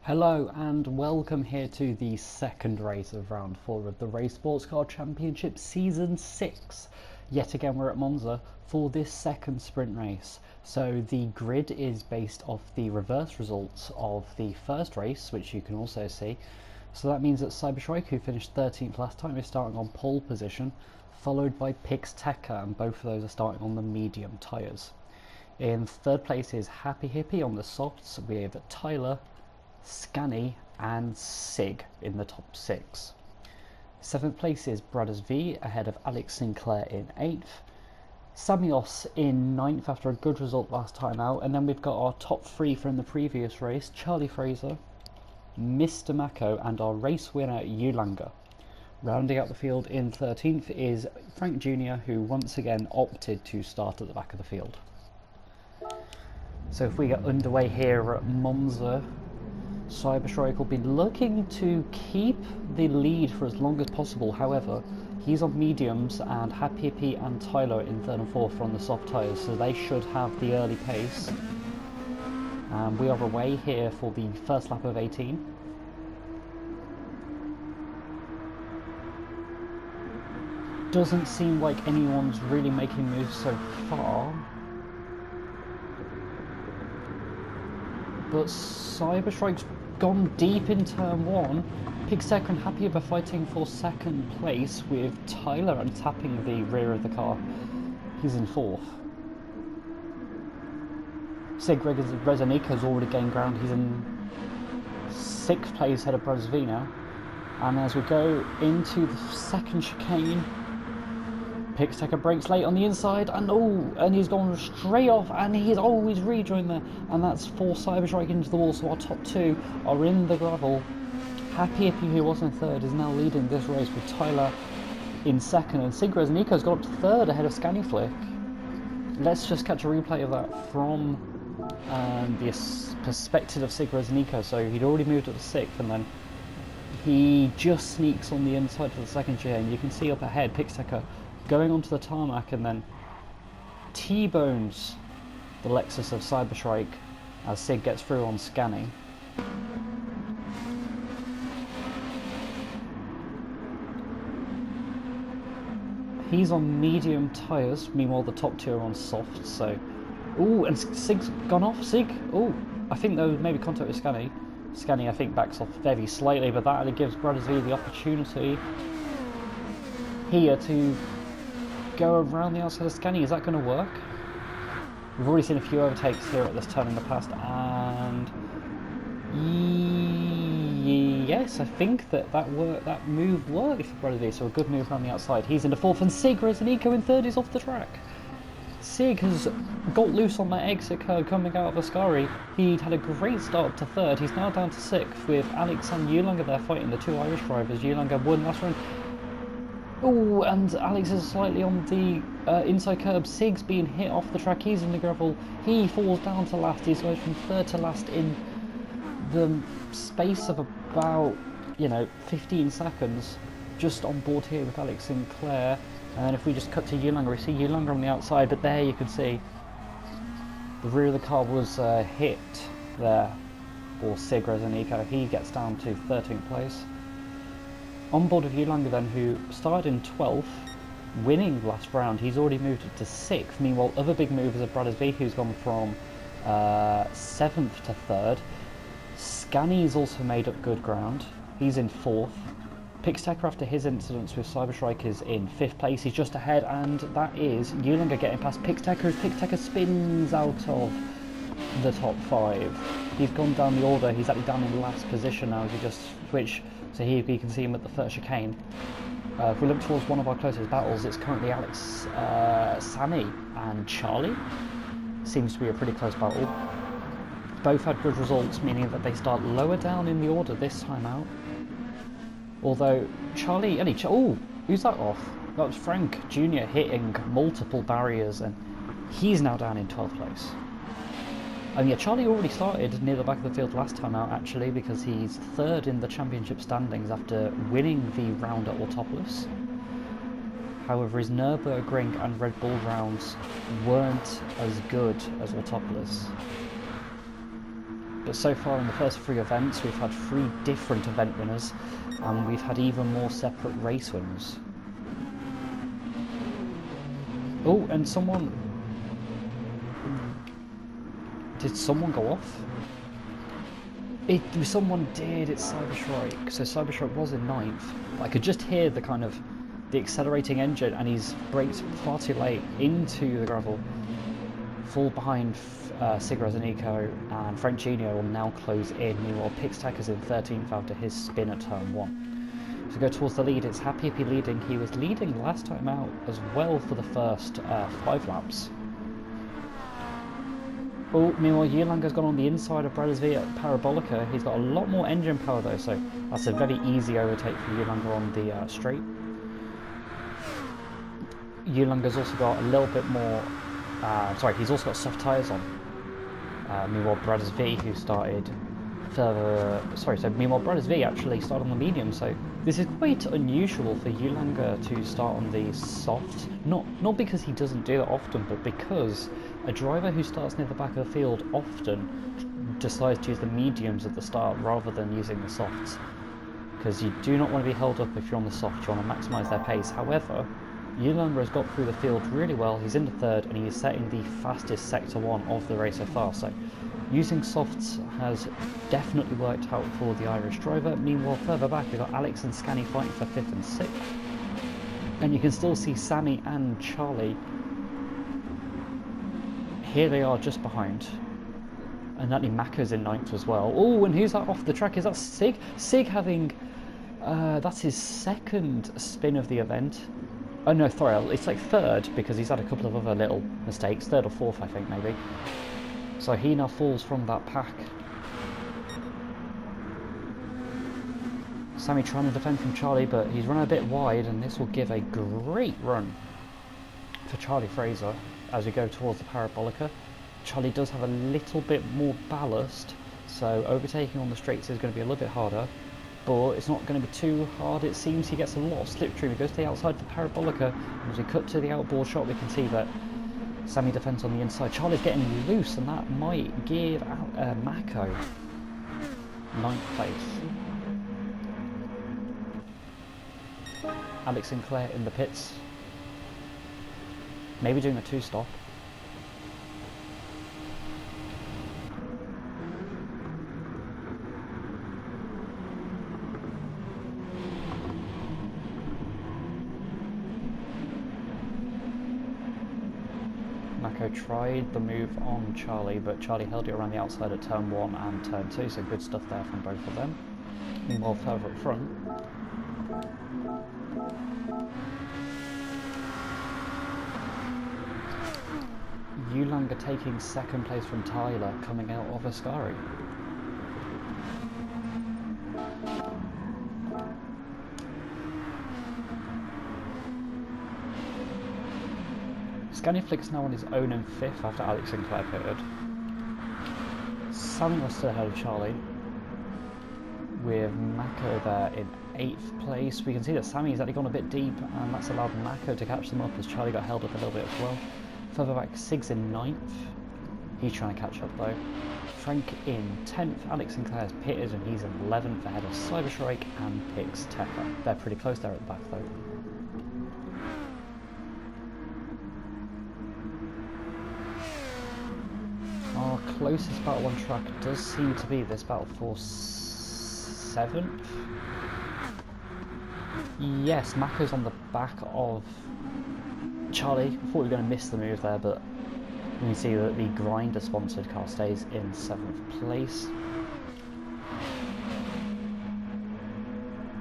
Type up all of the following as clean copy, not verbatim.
Hello and welcome here to the second race of round 4 of the Rei Sportscar Championship Season 6. Yet again we're at Monza for this second sprint race. So the grid is based off the reverse results of the first race, which you can also see. So that means that Cyberstrike, who finished 13th last time, is starting on pole position, followed by Pixteca, and both of those are starting on the medium tyres. In third place is Happy Hippie on the softs with Tyler, Scanny and Sig in the top 6. 7th place is Brothers V ahead of Alex Sinclair in 8th. Samios in 9th after a good result last time out, and then we've got our top 3 from the previous race, Charlie Fraser, Mr. Mako and our race winner Ulanga. Rounding out the field in 13th is Frank Jr., who once again opted to start at the back of the field. So if we get underway here at Monza, Cyberstrike will be looking to keep the lead for as long as possible. However, he's on mediums and Happy Hippie and Tyler in 3rd and 4th on the soft tyres, so they should have the early pace. And we are away here for the first lap of 18. Doesn't seem like anyone's really making moves so far, but Cyberstrike's gone deep in turn 1. Pixteca and Happy are fighting for 2nd place, with Tyler and tapping the rear of the car. He's in 4th. Sig Rezanika's already gained ground. He's in 6th place ahead of Brothers V now. And as we go into the second chicane, Pixteca brakes late on the inside, and he's gone straight off, and he's always rejoined there, and that's for Cyberstrike into the wall. So our top 2 are in the gravel. Happy Hippie, who was in 3rd, is now leading this race with Tyler in 2nd, and Sigres Nico's got up to 3rd ahead of Scannyflick. Let's just catch a replay of that from the perspective of Sigres Nico. So he'd already moved up to 6th, and then he just sneaks on the inside for the second chicane. You can see up ahead Pixteca going onto the tarmac and then T-bones the Lexus of Cyberstrike as Sig gets through on Scanny. He's on medium tyres, meanwhile the top 2 are on soft, so... Ooh, and Sig's gone off. Sig, I think there was maybe contact with Scanny. Scanny, I think, backs off very slightly, but that only gives Brothers V the opportunity here to go around the outside of Scanny. Is that going to work? We've already seen a few overtakes here at this turn in the past, and yes, I think that move worked for Brother V. So a good move around the outside. He's into 4th, and Sig Rezanico in 3rd is off the track. Sig has got loose on that exit curve coming out of Ascari. He'd had a great start to 3rd. He's now down to 6th with Alex and Ulanga there fighting, the 2 Irish drivers. Ulanga won last round. Oh, and Alex is slightly on the inside curb. Sig's being hit off the track. He's in the gravel. He falls down to last. He's going from 3rd to last in the space of about, 15 seconds. Just on board here with Alex Sinclair. And then if we just cut to Ulanga, we see Ulanga on the outside. But there you can see the rear of the car was hit there for Sig Rezanico. He gets down to 13th place. On board with Ulanga then, who started in 12th, winning last round. He's already moved up to 6th. Meanwhile, other big movers are Brothers V, who's gone from 7th to 3rd. Scanny's also made up good ground. He's in 4th. Pixteca, after his incidents with Cyberstrike, is in 5th place. He's just ahead, and that is Ulanga getting past Pixteca as Pixteca spins out of the top 5. He's gone down the order. He's actually down in last position now as he just switched. So here we can see him at the first chicane. If we look towards one of our closest battles, it's currently Alex, Sammy and Charlie. Seems to be a pretty close battle. Both had good results, meaning that they start lower down in the order this time out. Although Charlie, who's that off? That was Frank Jr. hitting multiple barriers, and he's now down in 12th place. And yeah, Charlie already started near the back of the field last time out, actually, because he's 3rd in the championship standings after winning the round at Autopolis. However, his Nürburgring and Red Bull rounds weren't as good as Autopolis. But so far in the first 3 events, we've had 3 different event winners, and we've had even more separate race winners. Oh, and did someone go off? Someone did, it's Cyberstrike. So Cyberstrike was in 9th. I could just hear the kind of the accelerating engine, and he's braked far too late into the gravel. Fall behind Sigurez and Nico, and Franchino will now close in. Meanwhile, Pixtech is in 13th after his spin at turn 1. To go towards the lead, it's Happy Hippie leading. He was leading last time out as well for the first 5 laps. Oh, meanwhile, Yulanga's gone on the inside of Brothers V at Parabolica. He's got a lot more engine power though, so that's a very easy overtake for Yulanga on the straight. Yulanga's also got a little bit more, he's also got soft tyres on. Meanwhile, Brothers V, who started meanwhile Brothers V actually started on the medium, so this is quite unusual for Yulanga to start on the soft. Not because he doesn't do that often, but because a driver who starts near the back of the field often decides to use the mediums at the start rather than using the softs. Because you do not want to be held up if you're on the soft, you want to maximise their pace. However, Yulanga has got through the field really well, he's into 3rd, and he is setting the fastest Sector 1 of the race so far, so using softs has definitely worked out for the Irish driver. Meanwhile, further back we've got Alex and Scanny fighting for 5th and 6th, and you can still see Sammy and Charlie. Here they are just behind, and Natalie Mako's in 9th as well. Oh, and who's that off the track? Is that Sig? Sig having, that's his 2nd spin of the event. Oh no, sorry, it's like 3rd because he's had a couple of other little mistakes. 3rd or 4th, I think, maybe. So he now falls from that pack. Sammy trying to defend from Charlie, but he's run a bit wide, and this will give a great run for Charlie Fraser as we go towards the Parabolica. Charlie does have a little bit more ballast, so overtaking on the straights is going to be a little bit harder. But it's not going to be too hard. It seems he gets a lot of slipstream. He goes to the outside for Parabolica, and as we cut to the outboard shot, we can see that Sammy defends on the inside. Charlie's getting loose, and that might give out Mako 9th place. Alex Sinclair in the pits, maybe doing a 2-stop. Mako tried the move on Charlie, but Charlie held it around the outside at turn 1 and turn 2, so good stuff there from both of them. Meanwhile, further up front, Yulanga taking 2nd place from Tyler, coming out of Ascari. Scaniflix now on his own in 5th after Alex Sinclair pitted. Sammy was still ahead of Charlie, with Mako there in 8th place. We can see that Sammy's actually gone a bit deep, and that's allowed Mako to catch them up as Charlie got held up a little bit as well. Further back, Sig's in 9th. He's trying to catch up though. Frank in 10th. Alex Sinclair's pitted, and he's in 11th ahead of Cyberstrike and Pix Tekka. They're pretty close there at the back though. Our closest battle on track does seem to be this battle for 7th. Yes, Mako's on the back of Charlie. I thought we were going to miss the move there, but you can see that the Grinder sponsored car stays in 7th place.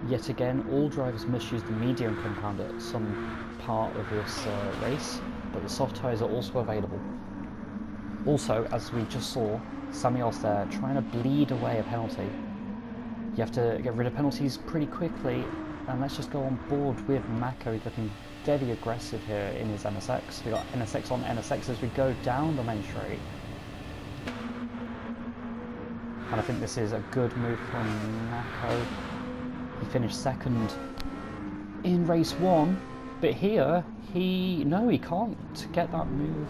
Yet again, all drivers must use the medium compound at some part of this race, but the soft tyres are also available. Also, as we just saw, Sammy else there trying to bleed away a penalty. You have to get rid of penalties pretty quickly, and let's just go on board with Mako. He's looking very aggressive here in his NSX. We got NSX on NSX as we go down the main straight. And I think this is a good move from Mako. He finished 2nd in race 1, but here he can't get that move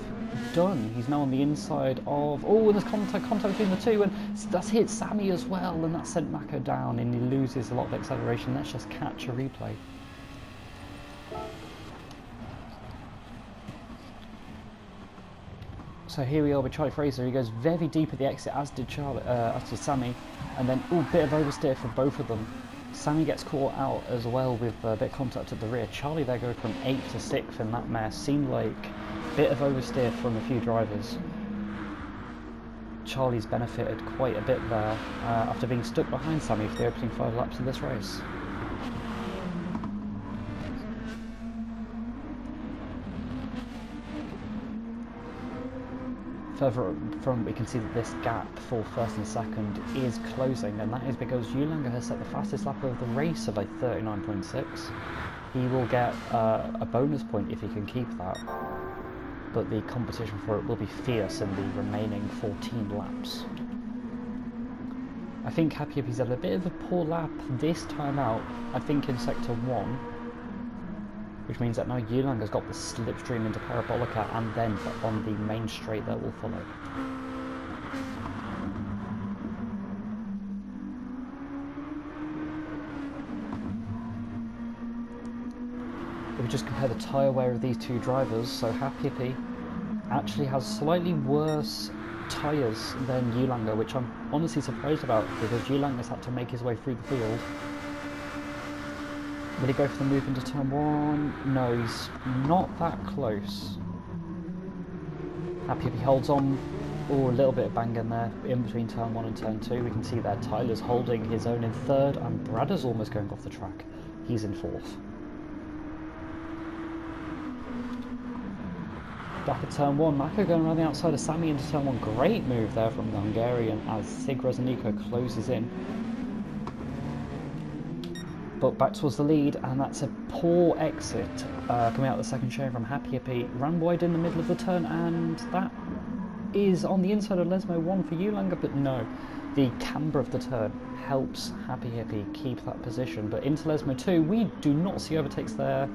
done. He's now on the inside of, oh, and there's contact between the two, and that's hit Sammy as well, and that sent Mako down, and he loses a lot of acceleration. Let's just catch a replay. So here we are with Charlie Fraser. He goes very deep at the exit, as did Sammy, and then bit of oversteer for both of them. Sammy gets caught out as well with a bit of contact at the rear. Charlie there go from 8th to 6th in that mess. Seemed like a bit of oversteer from a few drivers. Charlie's benefited quite a bit there after being stuck behind Sammy for the opening 5 laps of this race. Further up front, we can see that this gap for first and second is closing, and that is because Ulanger has set the fastest lap of the race of 39.6. He will get a bonus point if he can keep that, but the competition for it will be fierce in the remaining 14 laps. I think Happy Hippie's had a bit of a poor lap this time out, I think in sector 1. Which means that now Yulanger's got the slipstream into Parabolica and then on the main straight that will follow. If we just compare the tyre wear of these two drivers, so Happy Hippie actually has slightly worse tyres than Ulanger, which I'm honestly surprised about because Ulanger's had to make his way through the field. Will he go for the move into turn 1? No, he's not that close. Happy if he holds on. Oh, a little bit of bang in there in between turn 1 and turn 2. We can see there Tyler's holding his own in 3rd and Bradder's almost going off the track. He's in 4th. Back at turn 1, Mako going around the outside of Sammy into turn 1. Great move there from the Hungarian as Sig Rezanico closes in. But back towards the lead, and that's a poor exit coming out the second chain from Happy Hippie. Ran wide in the middle of the turn, and that is on the inside of Lesmo 1 for Ulanger, but no. The camber of the turn helps Happy Hippie keep that position, but into Lesmo 2, we do not see overtakes there,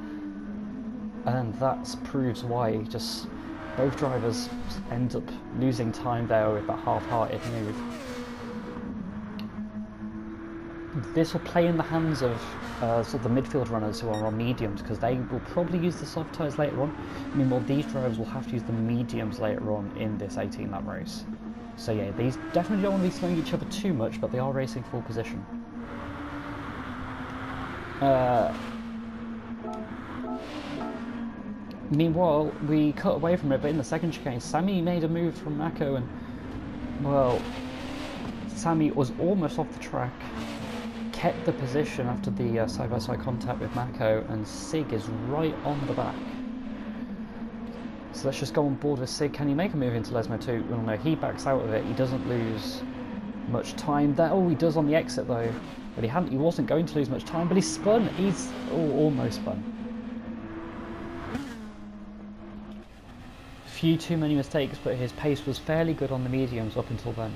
and that proves why just both drivers end up losing time there with that half-hearted move. This will play in the hands of sort of the midfield runners who are on mediums, because they will probably use the soft tyres later on. Meanwhile, these drivers will have to use the mediums later on in this 18-lap race. So yeah, these definitely don't want to be slowing each other too much, but they are racing full position. Meanwhile, we cut away from it, but in the second chicane, Sammy made a move from Mako, and well, Sammy was almost off the track. Kept the position after the side-by-side contact with Mako, and Sig is right on the back. So let's just go on board with Sig. Can he make a move into Lesmo 2? Well, no, he backs out of it. He doesn't lose much time there. Oh, he does on the exit though. But he wasn't going to lose much time, but he spun. He's almost spun. Few too many mistakes, but his pace was fairly good on the mediums up until then.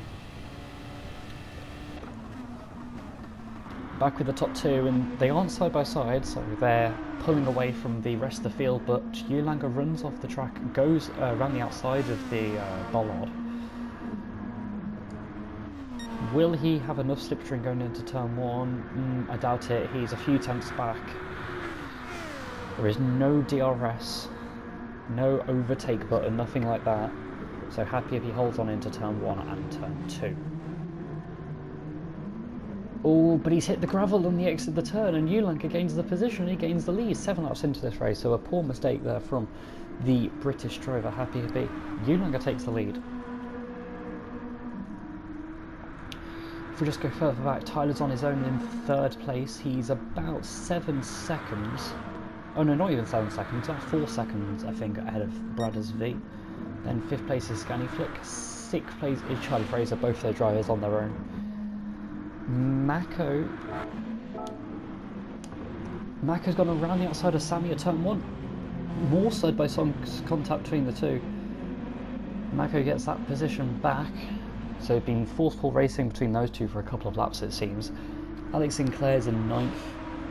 Back with the top 2, and they aren't side by side, so they're pulling away from the rest of the field, but Ulanger runs off the track, goes around the outside of the bollard. Will he have enough slipstream going into turn 1? I doubt it. He's a few tenths back. There is no DRS, no overtake button, nothing like that. So Happy if he holds on into turn 1 and turn 2. Oh, but he's hit the gravel on the exit of the turn, and Ulanger gains the position, he gains the lead 7 laps into this race, so a poor mistake there from the British driver Happy Hippie. Ulanger takes the lead. If we just go further back, Tyler's on his own in 3rd place. He's about 7 seconds. Oh no, not even 7 seconds, about 4 seconds, I think, ahead of Bradder's V. Then 5th place is Scanny Flick, 6th place is Charlie Fraser, both their drivers on their own. Mako's gone around the outside of Sammy at turn 1. More side by side contact between the two. Mako gets that position back. So been forceful racing between those two for a couple of laps it seems. Alex Sinclair's in 9th.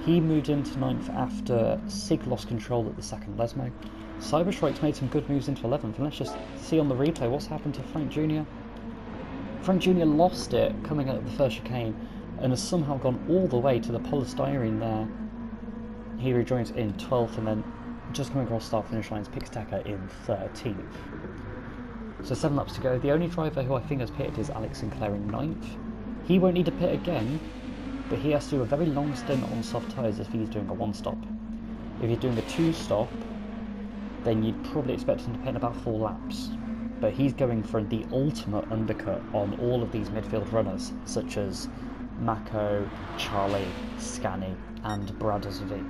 He moved into 9th after Sig lost control at the second Lesmo. Cyberstrike's made some good moves into 11th, and let's just see on the replay what's happened to Frank Jr. Frank Jr. lost it coming out of the first chicane and has somehow gone all the way to the polystyrene there. He rejoins in 12th, and then just coming across start finish lines, Pixteca in 13th. So 7 laps to go. The only driver who I think has pitted is Alex Sinclair in 9th. He won't need to pit again, but he has to do a very long stint on soft tyres if he's doing a 1-stop. If you're doing a 2-stop, then you'd probably expect him to pit in about 4 laps. But he's going for the ultimate undercut on all of these midfield runners, such as Mako, Charlie, Scani, and Brothers V.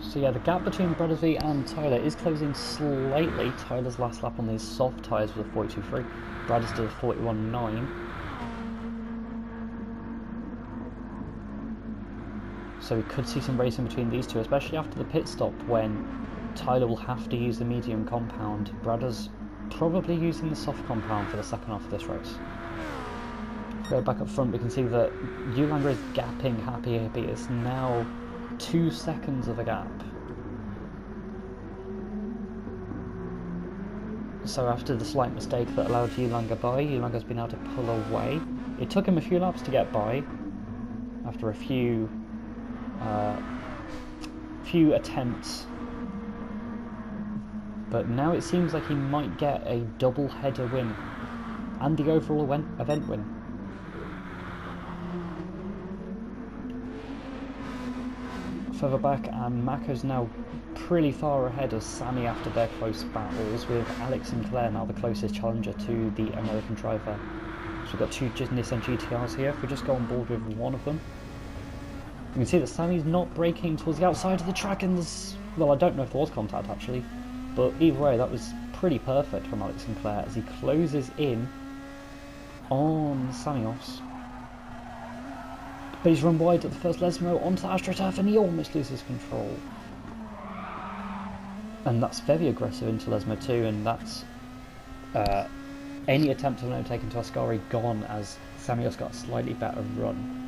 So yeah, the gap between Brothers V and Tyler is closing slightly. Tyler's last lap on these soft tyres was a 42.3. Brothers did a 41.9. So we could see some racing between these two, especially after the pit stop when Tyler will have to use the medium compound. Brothers probably using the soft compound for the second half of this race. If we go back up front, we can see that Ulanger is gapping Happy Hippie. It's now 2 seconds of a gap. So after the slight mistake that allowed Ulanger by, Ulanger's been able to pull away. It took him a few laps to get by after a few attempts, but now it seems like he might get a double header win and the overall event win. Further back, and Mako's now pretty far ahead of Sammy after their close battles, with Alex Sinclair now the closest challenger to the American driver. So we've got 2 Nissan GTRs here. If we just go on board with one of them, you can see that Sammy's not braking towards the outside of the track, and there's, well, I don't know if there was contact actually, but either way that was pretty perfect from Alex Sinclair as he closes in on Samios. But he's run wide at the first Lesmo onto the AstroTurf and he almost loses control. And that's very aggressive into Lesmo 2, and that's any attempt of an overtaking to Ascari gone as Samios got a slightly better run.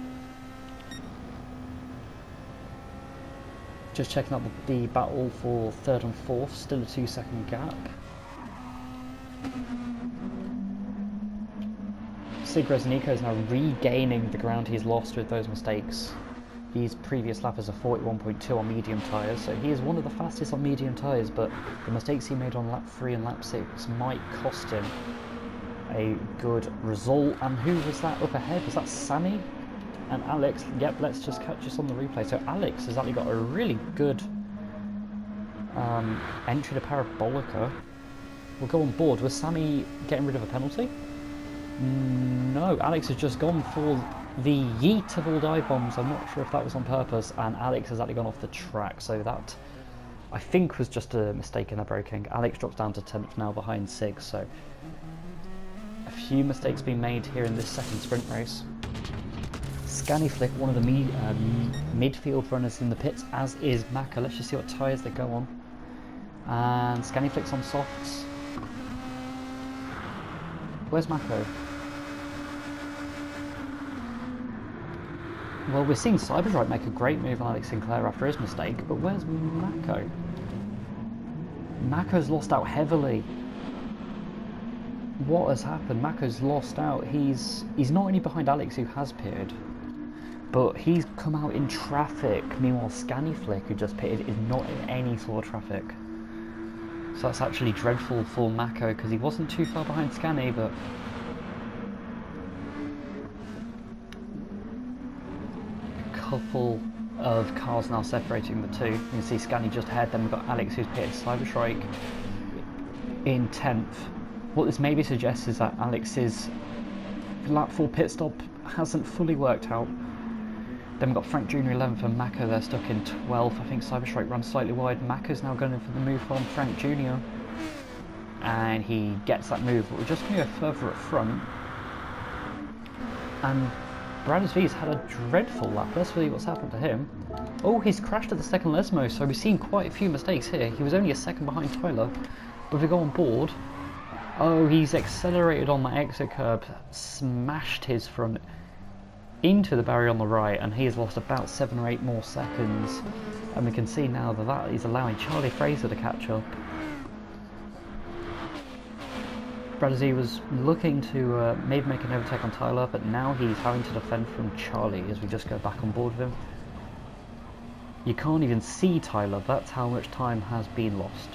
Just checking out the battle for 3rd and 4th, still a 2-second gap. Sig Resnico is now regaining the ground he's lost with those mistakes. His previous lap is a 41.2 on medium tyres, so he is one of the fastest on medium tyres, but the mistakes he made on lap 3 and lap 6 might cost him a good result. And who was that up ahead? Was that Sammy? And Alex, yep, let's just catch this on the replay. So Alex has actually got a really good entry to Parabolica. We'll go on board. Was Sammy getting rid of a penalty? No, Alex has just gone for the yeet of all dive bombs. I'm not sure if that was on purpose, and Alex has actually gone off the track. So that, I think, was just a mistake in the braking. Alex drops down to 10th now behind Sig, so a few mistakes being made here in this second sprint race. Scaniflick, one of the midfield runners in the pits, as is Maka. Let's just see what tyres they go on. And Scaniflick's on softs. Where's Mako? Well, we're seeing Cyberstrike make a great move on Alex Sinclair after his mistake, but where's Mako? Mako's lost out heavily. What has happened? Mako's lost out. He's not only behind Alex, who has pitted, but he's come out in traffic. Meanwhile, Scaniflick, who just pitted, is not in any sort of traffic. So that's actually dreadful for Mako, because he wasn't too far behind Scani, but a couple of cars now separating the two. You can see Scani just ahead, then we've got Alex who's pitted, Cyberstrike in 10th. What this maybe suggests is that Alex's lap 4 pit stop hasn't fully worked out. Then we've got Frank Jr. 11th and Mako there stuck in 12th. I think Cyberstrike runs slightly wide. Mako's now going in for the move from Frank Jr. And he gets that move, but we're just going to go further up front. And Brothers V's had a dreadful lap. Let's see what's happened to him. Oh, he's crashed at the second Lesmo, so we've seen quite a few mistakes here. He was only a second behind Tyler. But if we go on board, Oh, he's accelerated on the exit curb, smashed his front into the barrier on the right, and he's lost about 7 or 8 more seconds. And we can see now that is allowing Charlie Fraser to catch up. Bradley was looking to maybe make an overtake on Tyler, but now he's having to defend from Charlie as we just go back on board with him. You can't even see Tyler, that's how much time has been lost.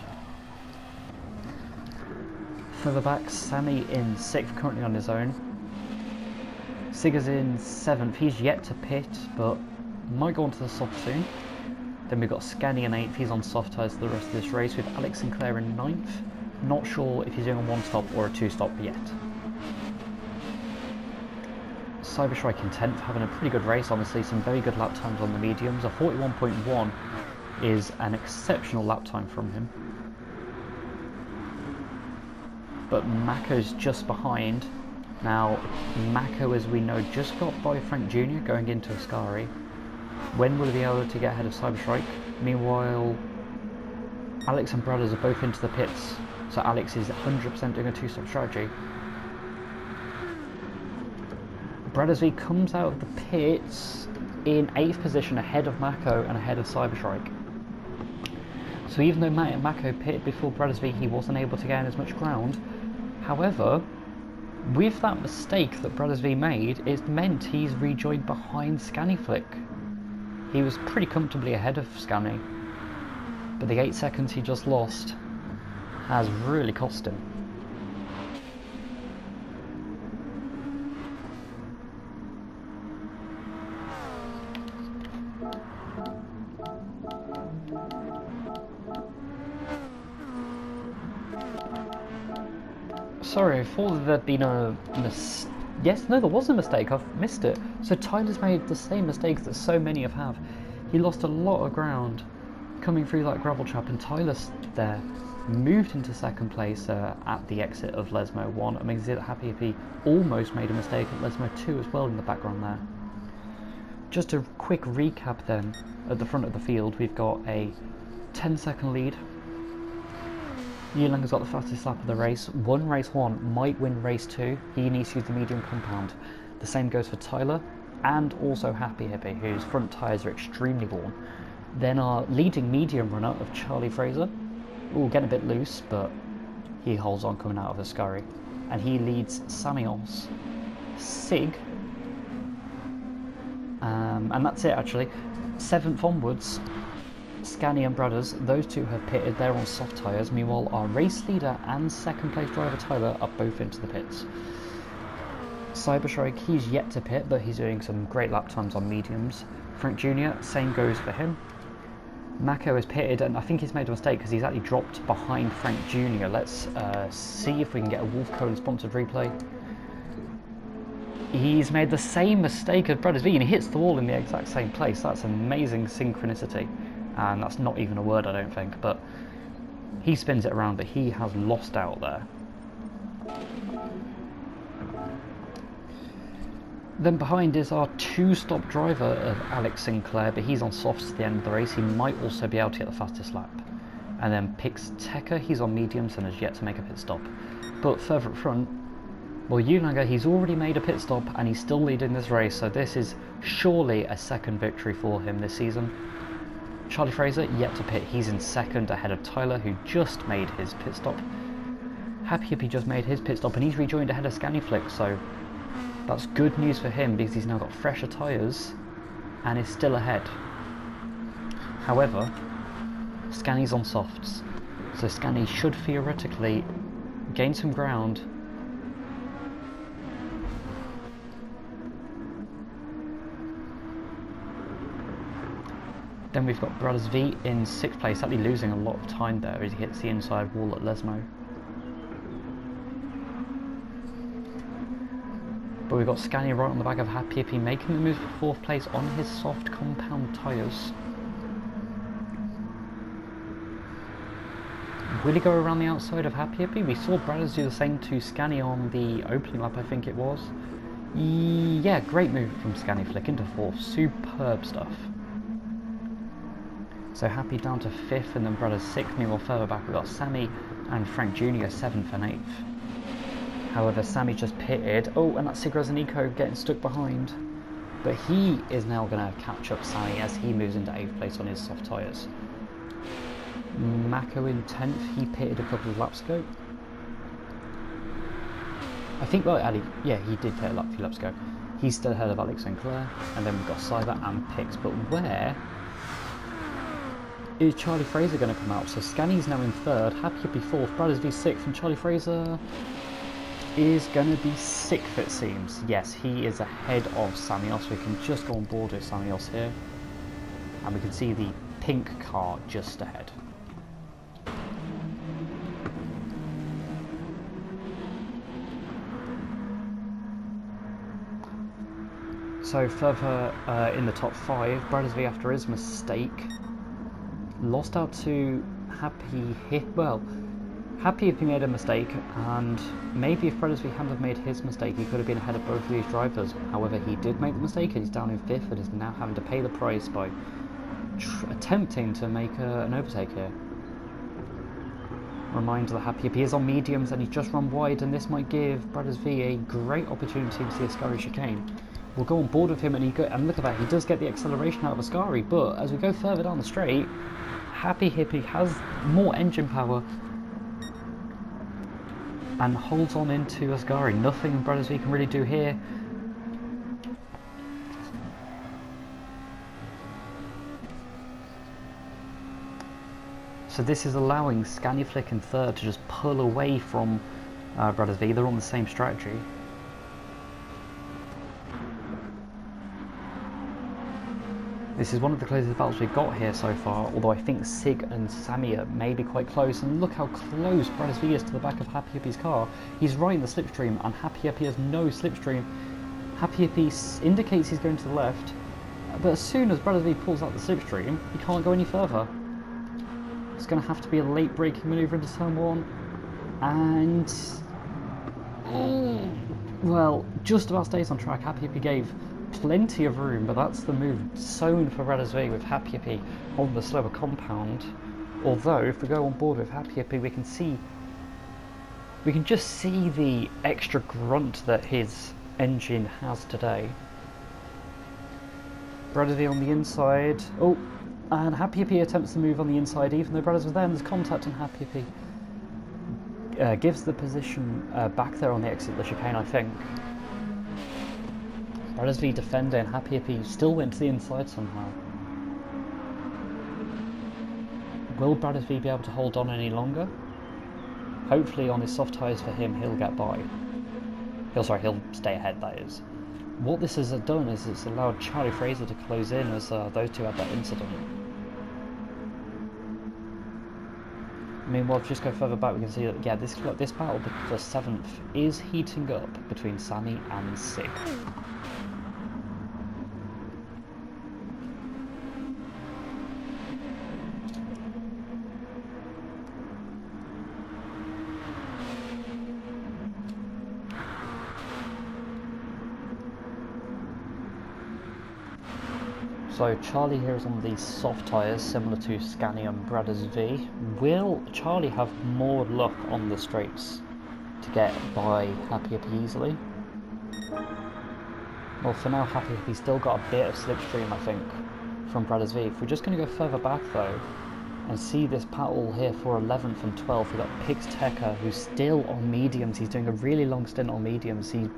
Further back, Sammy in 6th, currently on his own. Sigger's in 7th, he's yet to pit, but might go onto the soft soon. Then we've got Scani in 8th, he's on soft tyres for the rest of this race, with Alex Sinclair in 9th. Not sure if he's doing a 1-stop or a 2-stop yet. Cyberstrike in 10th, having a pretty good race, honestly, some very good lap times on the mediums. A 41.1 is an exceptional lap time from him. But Mako's just behind. Now, Mako, as we know, just got by Frank Jr. going into Ascari. When will he be able to get ahead of Cyberstrike? Meanwhile, Alex and Brothers are both into the pits, so Alex is 100% doing a 2-stop strategy. Bradesby comes out of the pits in 8th position, ahead of Mako and ahead of Cyberstrike. So even though Mako pitted before Bradesby, he wasn't able to gain as much ground. However, with that mistake that Bradesby made, it meant he's rejoined behind Scaniflick. He was pretty comfortably ahead of Scani, but the 8 seconds he just lost has really cost him. Sorry, I thought there'd been a yes, no, there was a mistake. I've missed it. So Tyler's made the same mistake that so many have. He lost a lot of ground coming through that gravel trap, and Tyler's there moved into 2nd place at the exit of Lesmo 1. I mean, happy if he almost made a mistake at Lesmo 2 as well in the background there. Just a quick recap then, at the front of the field, we've got a 10-second lead. Yulanga's got the fastest lap of the race. Won race 1, might win race 2. He needs to use the medium compound. The same goes for Tyler, and also Happy Hippie, whose front tyres are extremely worn. Then our leading medium runner of Charlie Fraser. Ooh, getting a bit loose, but he holds on coming out of the scurry. And he leads Samios, Sig, and that's it actually. 7th onwards, Scani and Brothers, those two have pitted, they're on soft tyres. Meanwhile, our race leader and 2nd place driver Tyler are both into the pits. Cyberstrike, he's yet to pit, but he's doing some great lap times on mediums. Frank Jr., same goes for him. Mako has pitted, and I think he's made a mistake because he's actually dropped behind Frank Jr. Let's see if we can get a Wolf Code sponsored replay. He's made the same mistake as Brothers V, and he hits the wall in the exact same place. That's amazing synchronicity. And that's not even a word, I don't think, but he spins it around, but he has lost out there. Then behind is our 2-stop driver of Alex Sinclair, but he's on softs at the end of the race. He might also be able to get the fastest lap. And then Pix Tekka, he's on mediums and has yet to make a pit stop. But further up front, well, Yulanger, he's already made a pit stop and he's still leading this race, so this is surely a 2nd victory for him this season. Charlie Fraser, yet to pit. He's in 2nd ahead of Tyler, who just made his pit stop. Happy Hippie just made his pit stop, and he's rejoined ahead of Scaniflick, so that's good news for him because he's now got fresher tyres and is still ahead. However, Scani's on softs, so Scani should theoretically gain some ground. Then we've got Brothers V in 6th place, actually losing a lot of time there as he hits the inside wall at Lesmo. But we've got Scani right on the back of Happy Hippie, making the move for 4th place on his soft compound tyres. Will he go around the outside of Happy Hippie? We saw Brothers do the same to Scani on the opening lap, I think it was. Yeah, great move from Scaniflick into 4th, superb stuff. So Happy down to 5th, and then Brothers 6th. Meanwhile, further back we've got Sammy and Frank Jr. 7th and 8th. However, Sammy just pitted. Oh, and that's Sigurds and Nico getting stuck behind. But he is now going to catch up Sammy as he moves into 8th place on his soft tyres. Mako in 10th, he pitted a couple of laps ago. I think, well, Ali, yeah, he did pit a few laps ago. He's still ahead of Alex Sinclair, and then we've got Cyber and Pix. But where is Charlie Fraser going to come out? So Scanny's now in 3rd, Happy Hippie 4th, Brothers V 6th, and Charlie Fraser is going to be 6th, it seems. Yes, he is ahead of Samios. We can just go on board with Samios here, and we can see the pink car just ahead. So further in the top 5, Brothers V, after his mistake, lost out to Happy Hip. Well, Happy Hippie made a mistake, and maybe if Brothers V hadn't have made his mistake, he could have been ahead of both of these drivers. However, he did make the mistake, and he's down in 5th, and is now having to pay the price by attempting to make an overtake here. Reminder that Happy Hippie is on mediums, and he's just run wide, and this might give Brothers V a great opportunity to see a Ascari chicane. We'll go on board with him, and and look at that, he does get the acceleration out of Ascari, but as we go further down the straight, Happy Hippie has more engine power and holds on into Ascari. Nothing Brothers V can really do here. So this is allowing Scanyflick in 3rd to just pull away from Brothers V. They're on the same strategy. This is one of the closest battles we've got here so far, although I think Sig and Sammy are maybe quite close, and look how close Brothers V is to the back of Happy Hippie's car. He's right in the slipstream, and Happy Hippie has no slipstream. Happy Hippie indicates he's going to the left, but as soon as Brothers V pulls out the slipstream, he can't go any further. It's going to have to be a late braking manoeuvre into turn 1, and well, just about stays on track. Happy Hippie gave plenty of room, but that's the move sown for Brothers V with Happy Hippie on the slower compound. Although if we go on board with Happy Hippie, we can just see the extra grunt that his engine has today. Brothers V on the inside. Oh, and Happy Hippie attempts to move on the inside, even though Brothers was there, and there's contact, and Happy Hippie gives the position back there on the exit of the chicane, I think. Brothers V defending, Happy Hippie still went to the inside somehow. Will Brothers V be able to hold on any longer? Hopefully on his soft tyres for him, he'll get by. He'll stay ahead, that is. What this has done is it's allowed Charlie Fraser to close in as those two had that incident. Meanwhile, if we just go further back, we can see that, yeah, this battle for 7th is heating up between Sammy and Sig. So Charlie here is on these soft tyres, similar to Scania and Brothers V. Will Charlie have more luck on the straights to get by Happy Hippie easily? Well, for now, Happy Hippie's still got a bit of slipstream, I think, from Brothers V. If we're just going to go further back, though, and see this battle here for 11th and 12th, we've got Pix Tekka, who's still on mediums. He's doing a really long stint on mediums. He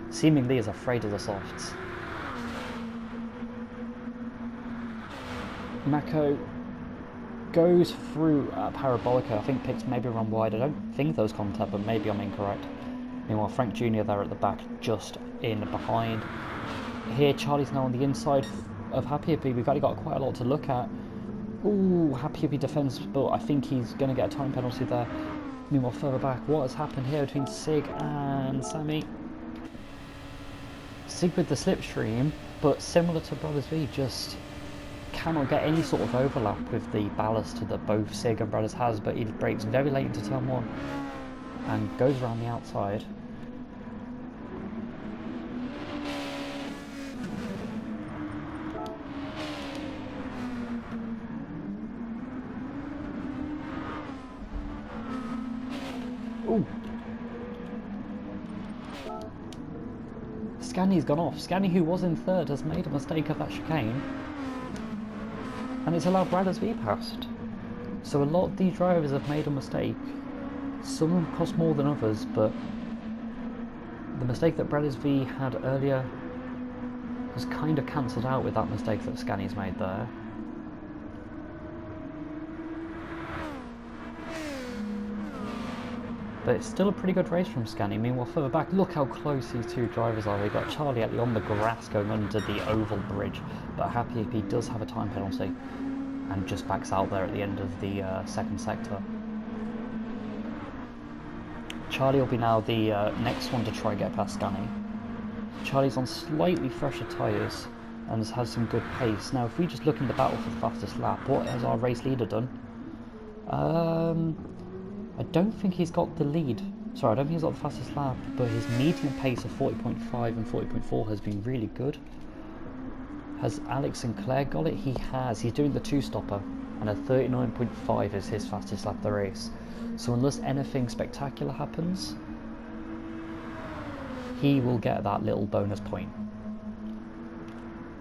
seemingly is afraid of the softs. Mako goes through Parabolica. I think Pix maybe run wide. I don't think there was contact, but maybe I'm incorrect. Meanwhile, Frank Jr. there at the back, just in behind. Here, Charlie's now on the inside of Happy Hippie. We've actually got quite a lot to look at. Ooh, Happy Hippie defends, but I think he's going to get a time penalty there. Meanwhile, further back, what has happened here between Sig and Sammy? Sig with the slipstream, but similar to Brothers V, just cannot get any sort of overlap with the ballast that both Sig and Brothers has, but he brakes very late into turn 1 and goes around the outside. Ooh. Scani's gone off. Scani, who was in third, has made a mistake of that chicane, and it's allowed Brothers V past. So a lot of these drivers have made a mistake. Some of them cost more than others, but the mistake that Brothers V had earlier was kind of cancelled out with that mistake that Scani's made there. But it's still a pretty good race from Scani. Meanwhile, further back, look how close these two drivers are. We've got Charlie actually on the grass going under the oval bridge, but Happy Hippie does have a time penalty and just backs out there at the end of the second sector. Charlie will be now the next one to try and get past Scani. Charlie's on slightly fresher tyres and has had some good pace. Now, if we just look in the battle for the fastest lap, what has our race leader done? I don't think he's got the lead. Sorry, I don't think he's got the fastest lap, but his medium pace of 40.5 and 40.4 has been really good. Has Alex Sinclair got it? He has. He's doing the two-stopper, and a 39.5 is his fastest lap of the race. So unless anything spectacular happens, he will get that little bonus point.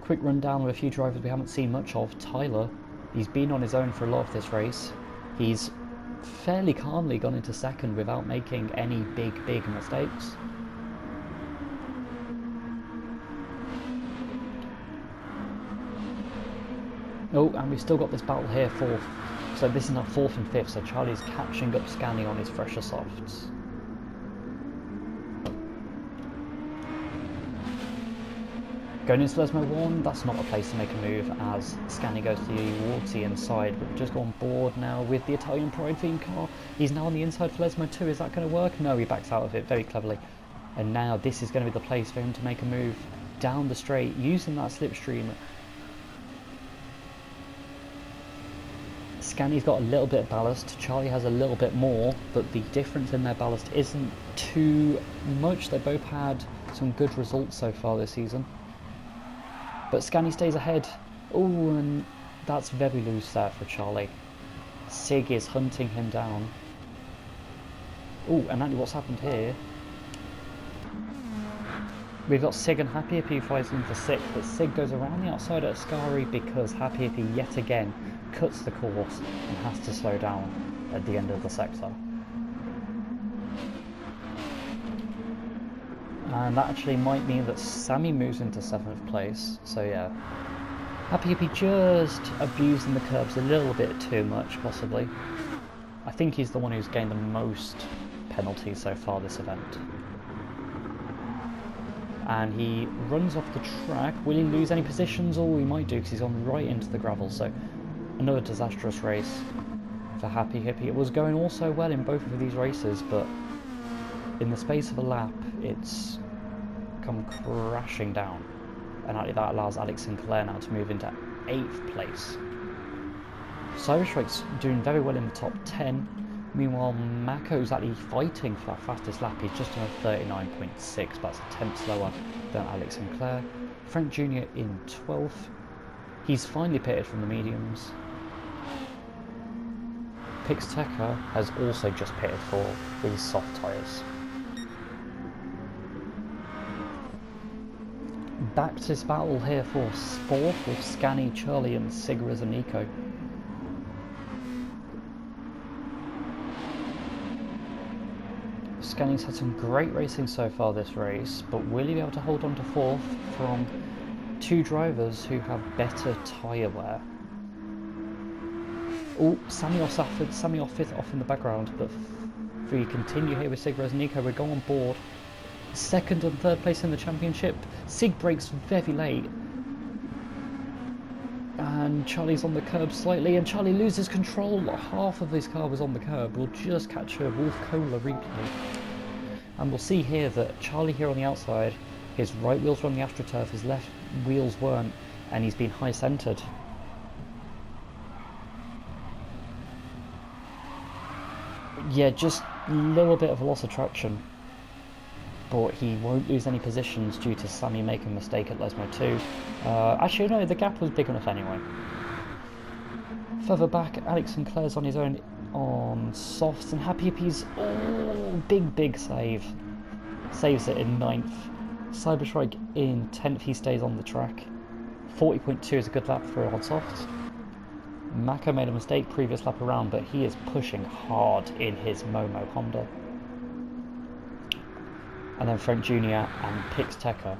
Quick rundown with a few drivers we haven't seen much of. Tyler, he's been on his own for a lot of this race. He's fairly calmly gone into second without making any big mistakes. Oh, and we've still got this battle here, fourth. So this is now fourth and fifth, so Charlie's catching up Scani on his fresher softs. Going into Lesmo 1, that's not a place to make a move as Scani goes towards the inside. We've just gone board now with the Italian Pride theme car. He's now on the inside for Lesmo 2. Is that going to work? No, he backs out of it very cleverly. And now this is going to be the place for him to make a move down the straight using that slipstream. Scani's got a little bit of ballast, Charlie has a little bit more, but the difference in their ballast isn't too much. They both had some good results so far this season. But Scani stays ahead. Oh, and that's very loose there for Charlie. Sig is hunting him down. Oh, and actually what's happened here, we've got Sig and Happy Hippie fighting for sixth, but Sig goes around the outside at Ascari because Happy Hippie yet again cuts the course and has to slow down at the end of the sector. And that actually might mean that Sammy moves into 7th place, so yeah. Happy Hippie just abusing the curbs a little bit too much, possibly. I think he's the one who's gained the most penalties so far this event. And he runs off the track. Will he lose any positions? Oh, he might do, because he's gone right into the gravel, so another disastrous race for Happy Hippie. It was going all so well in both of these races, but in the space of a lap, it's come crashing down. And that allows Alex Sinclair now to move into 8th place. Cyberstrike's doing very well in the top 10. Meanwhile, Mako's actually fighting for that fastest lap. He's just on a 39.6, but that's a tenth slower than Alex Sinclair. Frank Jr. in 12th. He's finally pitted from the mediums. Pixteca has also just pitted for these soft tyres. Back to this battle here for 4th with Scani, Charlie and Sigras and Nico. Scani's had some great racing so far this race, but will he be able to hold on to 4th from two drivers who have better tyre wear? Oh, Sammy off 5th off in the background, but if we continue here with Sigras and Nico, we're going on board. 2nd and 3rd place in the championship. Sig breaks very late. And Charlie's on the curb slightly, and Charlie loses control. Half of his car was on the curb. We'll just catch a Wolf Cola replay. And we'll see here that Charlie here on the outside, his right wheels were on the AstroTurf, his left wheels weren't, and he's been high centred. Yeah, just a little bit of a loss of traction. But he won't lose any positions due to Sammy making a mistake at Lesmo 2. Actually, no, the gap was big enough anyway. Further back, Alex Sinclair's on his own on softs, and Happy Hippie's big save. Saves it in 9th. Cyberstrike in 10th, he stays on the track. 40.2 is a good lap for on softs. Mako made a mistake previous lap around, but he is pushing hard in his Momo Honda. And then Frank Jr. and Pix Tecker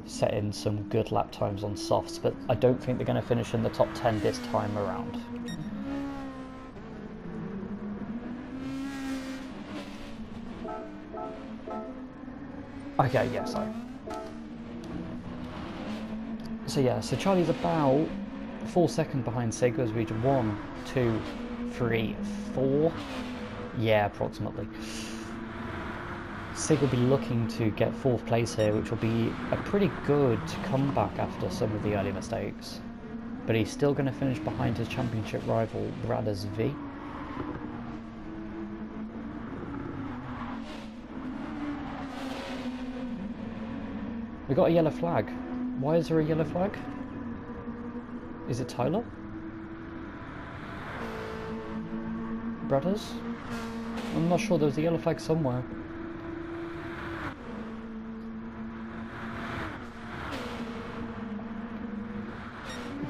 setting some good lap times on softs, but I don't think they're going to finish in the top 10 this time around. Okay, yeah, sorry. So Charlie's about 4 seconds behind Sig as we do 1, 2, 3, 4. Yeah, approximately. Sig will be looking to get 4th place here, which will be a pretty good comeback after some of the early mistakes. But he's still going to finish behind his championship rival, Brothers V. We got a yellow flag. Why is there a yellow flag? Is it Tyler? Brothers? I'm not sure, there was a yellow flag somewhere.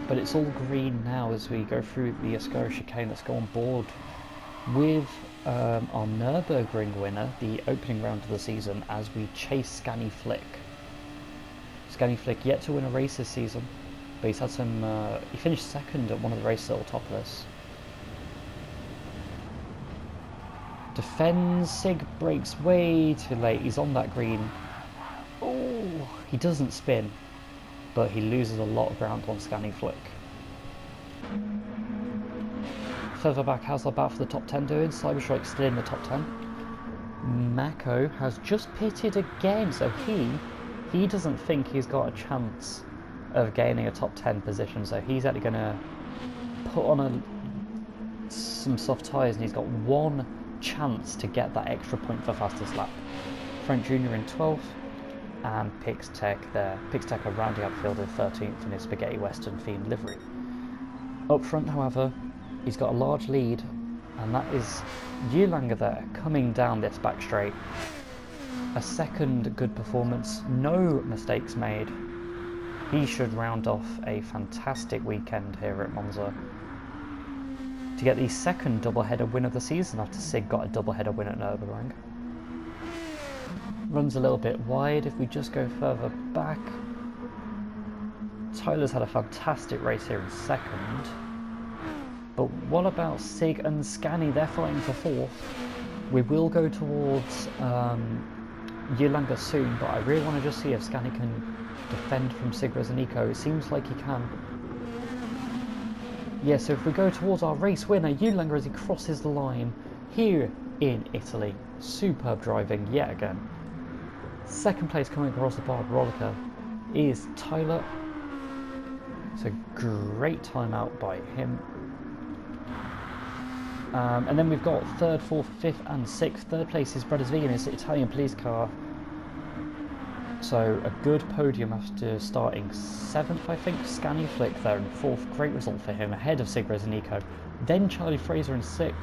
But it's all green now as we go through the Ascari chicane. Let's go on board with our Nürburgring winner, the opening round of the season, as we chase Scanny Flick. Scanny Flick yet to win a race this season, but he's had some, he finished 2nd at one of the races at the top of this. Defends, Sig brakes way too late, he's on that green. Oh, he doesn't spin, but he loses a lot of ground on Scanny Flick. Further back, how's that battle for the top 10 doing? Cyberstrike still in the top 10. Mako has just pitted again, so he doesn't think he's got a chance of gaining a top 10 position, so he's actually going to put on some soft tyres, and he's got 1 chance to get that extra point for fastest lap. Frank Jr. in 12th, and Pix Tech there. Pix Tech are rounding up field in 13th in his Spaghetti Western themed livery. Up front, however, he's got a large lead, and that is Ulanger there, coming down this back straight. A second good performance, no mistakes made. He should round off a fantastic weekend here at Monza to get the second double-header win of the season after Sig got a double-header win at Nürburgring. Runs a little bit wide if we just go further back. Tyler's had a fantastic race here in 2nd. But what about Sig and Scanny? They're fighting for 4th. We will go towards Ulanger soon, but I really want to just see if Scanny can defend from Sigras and Nico. It seems like he can. Yeah, so if we go towards our race winner, Ulanger, as he crosses the line here in Italy. Superb driving yet again. 2nd place coming across the bar, Rollica, is Tyler. It's a great time out by him. And then we've got 3rd, 4th, 5th and 6th. 3rd place is Brothers V in his Italian police car. So a good podium after starting 7th, I think. Scanny Flick there in 4th. Great result for him, ahead of Sigres and Nico. Then Charlie Fraser in 6th.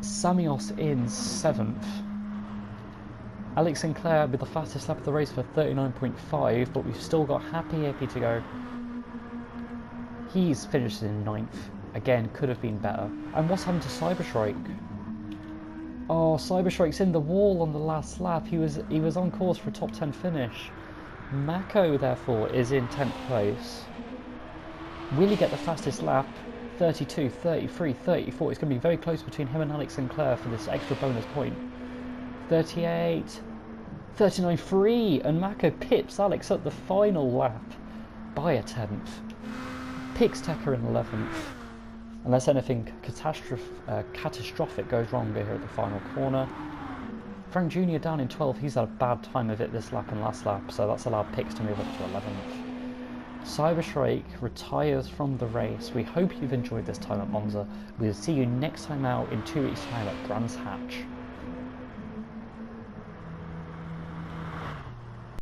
Samios in 7th. Alex Sinclair with the fastest lap of the race for 39.5, but we've still got Happy to go. He's finished in 9th. Again, could have been better. And what's happened to Cyberstrike? Oh, Cyberstrike's in the wall on the last lap. He was on course for a top 10 finish. Mako, therefore, is in 10th place. Will he get the fastest lap? 32, 33, 34. It's going to be very close between him and Alex Sinclair for this extra bonus point. 38, 39, free, and Mako pips Alex at the final lap by a 10th. Pix Tecker in 11th. Unless anything catastrophic goes wrong here at the final corner. Frank Jr. down in 12th. He's had a bad time of it this lap and last lap, so that's allowed Pix to move up to 11th. Cyberstrike retires from the race. We hope you've enjoyed this time at Monza. We'll see you next time out in 2 weeks' time at Brands Hatch.